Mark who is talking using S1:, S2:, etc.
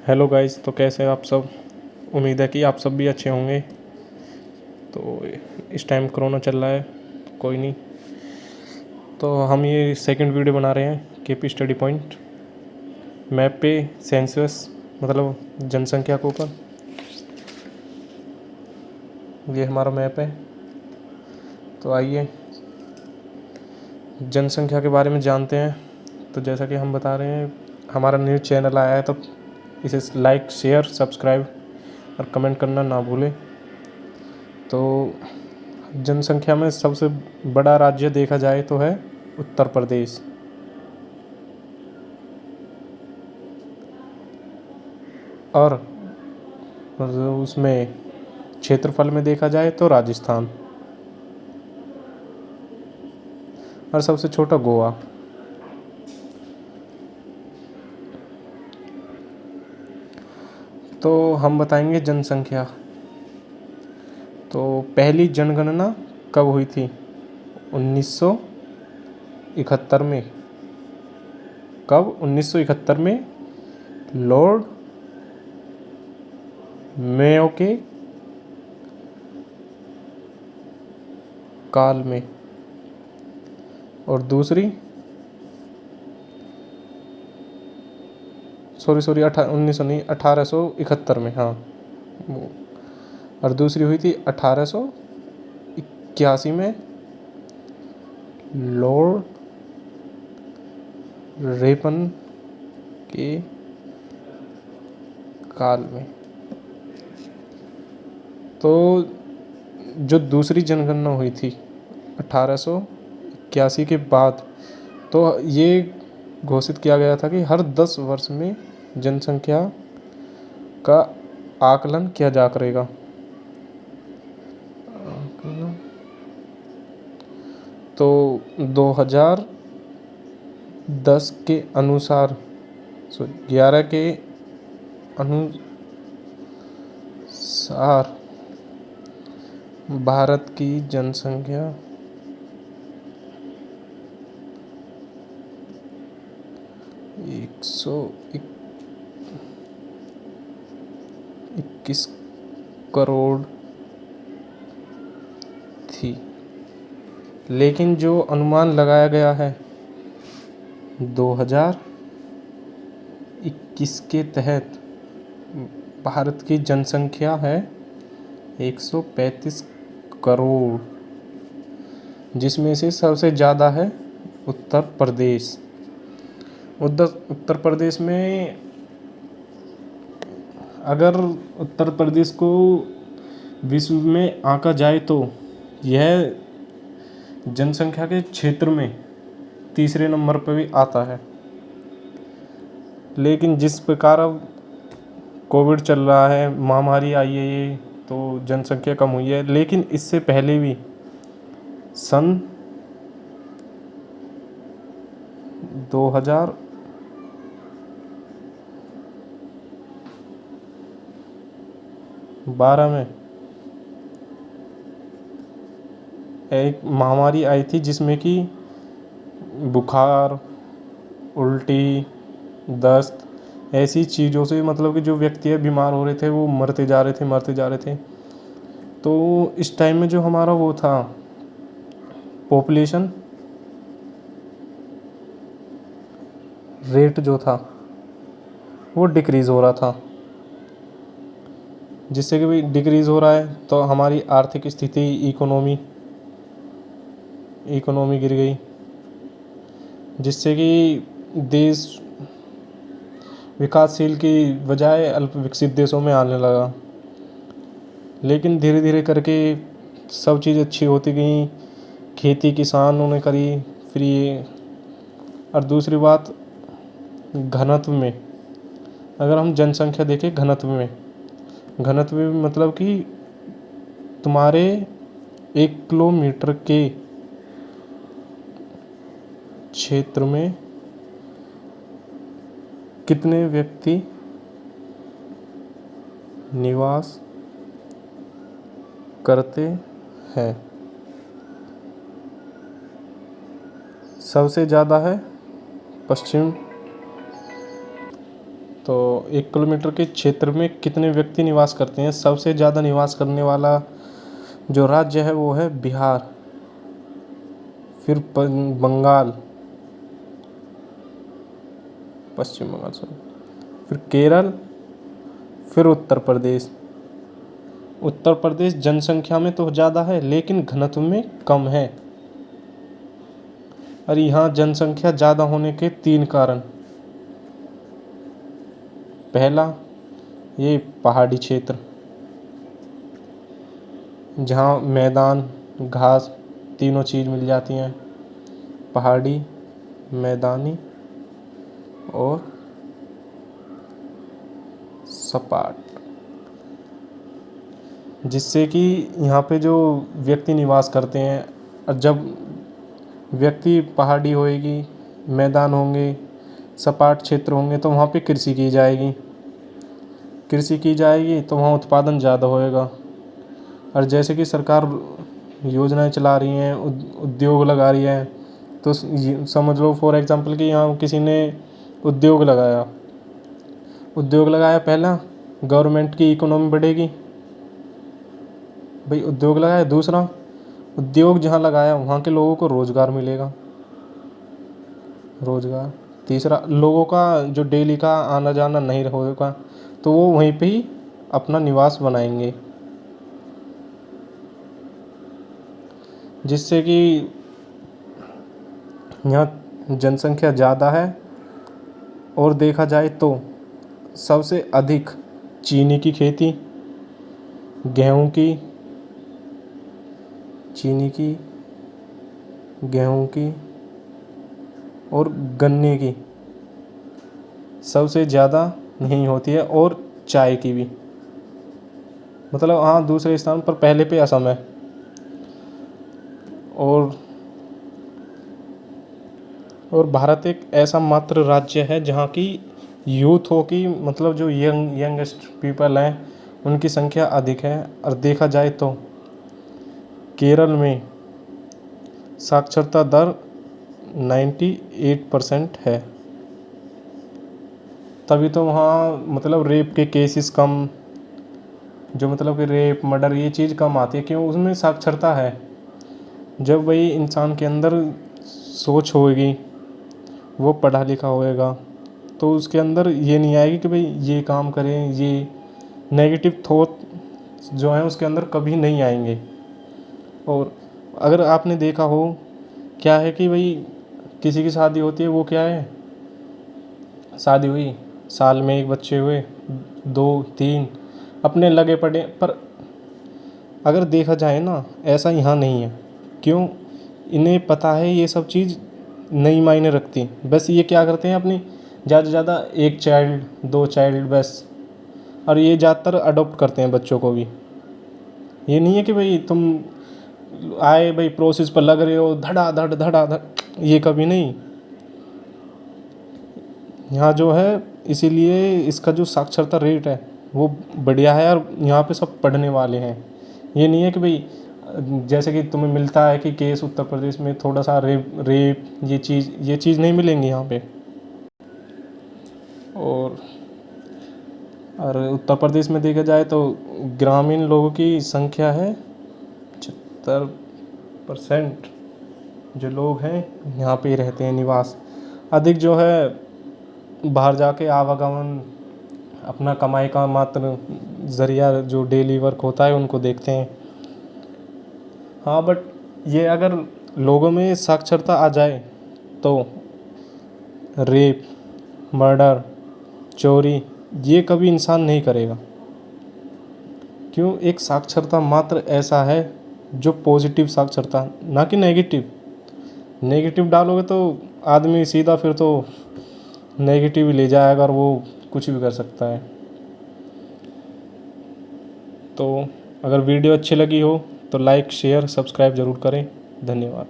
S1: Hello guys, तो कैसे हैं आप सब। उम्मीद है कि आप सब भी अच्छे होंगे। तो इस टाइम कोरोना चल रहा है, कोई नहीं। तो हम ये सेकंड वीडियो बना रहे हैं केपी स्टडी पॉइंट मैप पे सेंसस, मतलब जनसंख्या के ऊपर। ये हमारा मैप है। तो आइए जनसंख्या के बारे में जानते हैं। तो जैसा कि हम बता रहे हैं, हमारा न्यू चैनल आया है तो इसे लाइक, शेयर, सब्सक्राइब और कमेंट करना ना भूलें। तो जनसंख्या में सबसे बड़ा राज्य देखा जाए तो है उत्तर प्रदेश, और उसमें क्षेत्रफल में देखा जाए तो राजस्थान, और सबसे छोटा गोवा। तो हम बताएंगे जनसंख्या। तो पहली जनगणना कब हुई थी? 1971 में। कब? 1971 में लॉर्ड मेयो के काल में। और दूसरी, सॉरी 1871 में, हाँ। और दूसरी हुई थी 1881 में लॉर्ड रेपन के काल में। तो जो दूसरी जनगणना हुई थी 1881 के बाद, तो ये घोषित किया गया था कि हर 10 वर्ष में जनसंख्या का आकलन किया जा करेगा। तो 2010 के अनुसार, 11 के अनुसार भारत की जनसंख्या 121 करोड़ थी। लेकिन जो अनुमान लगाया गया है 2021 के तहत, भारत की जनसंख्या है 135 करोड़, जिसमें से सबसे ज़्यादा है उत्तर प्रदेश। उत्तर प्रदेश में, अगर उत्तर प्रदेश को विश्व में आंका जाए तो यह जनसंख्या के क्षेत्र में तीसरे नंबर पर भी आता है। लेकिन जिस प्रकार अब कोविड चल रहा है, महामारी आई है, ये तो जनसंख्या कम हुई है। लेकिन इससे पहले भी सन 2012 में एक महामारी आई थी, जिसमें कि बुखार, उल्टी, दस्त, ऐसी चीज़ों से, मतलब कि जो व्यक्ति बीमार हो रहे थे वो मरते जा रहे थे। तो इस टाइम में जो हमारा वो था, पॉपुलेशन रेट जो था वो डिक्रीज़ हो रहा था। जिससे कि भाई डिक्रीज़ हो रहा है तो हमारी आर्थिक स्थिति, इकोनॉमी गिर गई, जिससे कि देश विकासशील की बजाय अल्प विकसित देशों में आने लगा। लेकिन धीरे धीरे करके सब चीज़ अच्छी होती गई। खेती किसानों ने करी फ्री। और दूसरी बात, घनत्व में, अगर हम जनसंख्या देखें घनत्व में मतलब कि तुम्हारे 1 किलोमीटर के क्षेत्र में कितने व्यक्ति निवास करते हैं। सबसे ज़्यादा है पश्चिम तो 1 किलोमीटर के क्षेत्र में कितने व्यक्ति निवास करते हैं? सबसे ज़्यादा निवास करने वाला जो राज्य है वो है बिहार, फिर बंगाल, पश्चिम बंगाल सॉरी, फिर केरल, फिर उत्तर प्रदेश। उत्तर प्रदेश जनसंख्या में तो ज़्यादा है लेकिन घनत्व में कम है। और यहाँ जनसंख्या ज़्यादा होने के 3 कारण। पहला, ये पहाड़ी क्षेत्र जहाँ मैदान, घास तीनों चीज़ मिल जाती हैं, पहाड़ी, मैदानी और सपाट, जिससे कि यहाँ पे जो व्यक्ति निवास करते हैं, और जब व्यक्ति पहाड़ी होएगी, मैदान होंगे, सपाट क्षेत्र होंगे तो वहाँ पे कृषि की जाएगी। कृषि की जाएगी तो वहाँ उत्पादन ज़्यादा होएगा। और जैसे कि सरकार योजनाएं चला रही हैं, उद्योग लगा रही है, तो समझ लो फॉर एग्जांपल कि यहाँ किसी ने उद्योग लगाया, पहला गवर्नमेंट की इकोनॉमी बढ़ेगी भाई, उद्योग लगाया। दूसरा, उद्योग जहाँ लगाया वहाँ के लोगों को रोज़गार मिलेगा, रोज़गार। तीसरा, लोगों का जो डेली का आना जाना नहीं होगा तो वो वहीं पे ही अपना निवास बनाएंगे, जिससे कि यहाँ जनसंख्या ज़्यादा है। और देखा जाए तो सबसे अधिक चीनी की खेती, गेहूं की, और गन्ने की सबसे ज़्यादा नहीं होती है, और चाय की भी। मतलब हाँ, दूसरे स्थान पर पहले पे असम है। और भारत एक ऐसा मात्र राज्य है जहाँ की यूथ हो की, मतलब जो यंगेस्ट पीपल हैं उनकी संख्या अधिक है। और देखा जाए तो केरल में साक्षरता दर 98% है। तभी तो वहाँ मतलब रेप के केसेस कम, जो मतलब कि रेप, मर्डर, ये चीज़ कम आती है। क्यों? उसमें साक्षरता है। जब वही इंसान के अंदर सोच होएगी, वो पढ़ा लिखा होएगा, तो उसके अंदर ये नहीं आएगी कि भाई ये काम करें, ये नेगेटिव थॉट जो है उसके अंदर कभी नहीं आएंगे। और अगर आपने देखा हो, क्या है कि भाई किसी की शादी होती है, वो क्या है, शादी हुई, साल में 1 बच्चे हुए, 2, 3 अपने लगे पड़े। पर अगर देखा जाए ना, ऐसा यहाँ नहीं है। क्यों? इन्हें पता है ये सब चीज़ नहीं मायने रखती। बस ये क्या करते हैं, अपनी ज़्यादा से ज़्यादा 1 चाइल्ड, 2 चाइल्ड बस। और ये ज़्यादातर अडॉप्ट करते हैं बच्चों को भी। ये नहीं है कि भाई तुम आए भाई प्रोसेस पर लग रहे हो, धड़ा, ये कभी नहीं। यहाँ जो है, इसीलिए इसका जो साक्षरता रेट है वो बढ़िया है, और यहाँ पे सब पढ़ने वाले हैं। ये नहीं है कि भाई जैसे कि तुम्हें मिलता है कि केस उत्तर प्रदेश में थोड़ा सा रेप ये चीज़ नहीं मिलेंगी यहाँ पे। और उत्तर प्रदेश में देखा जाए तो ग्रामीण लोगों की संख्या है 75% जो लोग हैं यहाँ पे ही रहते हैं, निवास। अधिक जो है बाहर जाके आवागमन, अपना कमाई का मात्र ज़रिया जो डेली वर्क होता है उनको देखते हैं। हाँ, बट ये अगर लोगों में साक्षरता आ जाए तो रेप, मर्डर, चोरी ये कभी इंसान नहीं करेगा। क्यों? एक साक्षरता मात्र ऐसा है जो पॉजिटिव साक्षरता, ना कि नेगेटिव डालोगे तो आदमी सीधा फिर तो नेगेटिव ले जाएगा और वो कुछ भी कर सकता है। तो अगर वीडियो अच्छी लगी हो तो लाइक, शेयर, सब्सक्राइब ज़रूर करें। धन्यवाद।